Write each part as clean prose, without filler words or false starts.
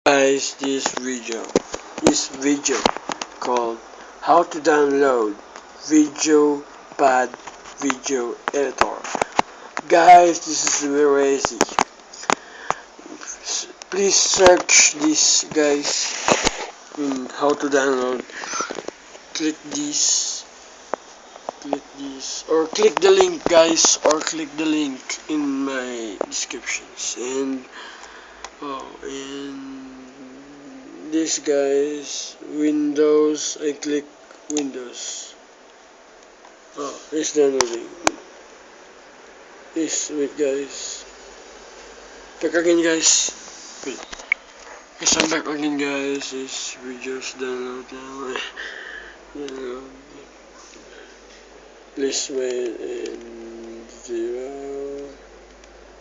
Guys, this video called how to download VideoPad video editor. Guys, this is very easy. Please search this, guys, in how to download. Click this, or click the link, guys, or click the link in my descriptions. And this, guys, Windows. I click Windows. It's downloading. Wait, guys. Back again, guys. Wait. Yes, I'm back again, guys. This video's download now. Download. Please wait and 0.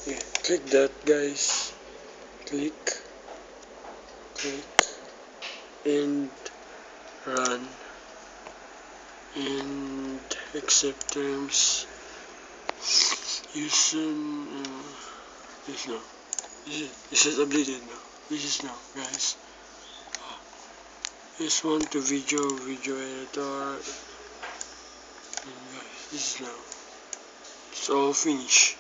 Yeah, click that, guys. Click, and run, and accept terms. This now. This is updated now. This is now, guys. This one to video editor. And guys, this is now. It's all finished.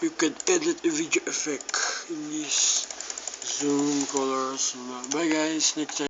You can edit a video effect in this zoom colors. Bye, guys. Next time.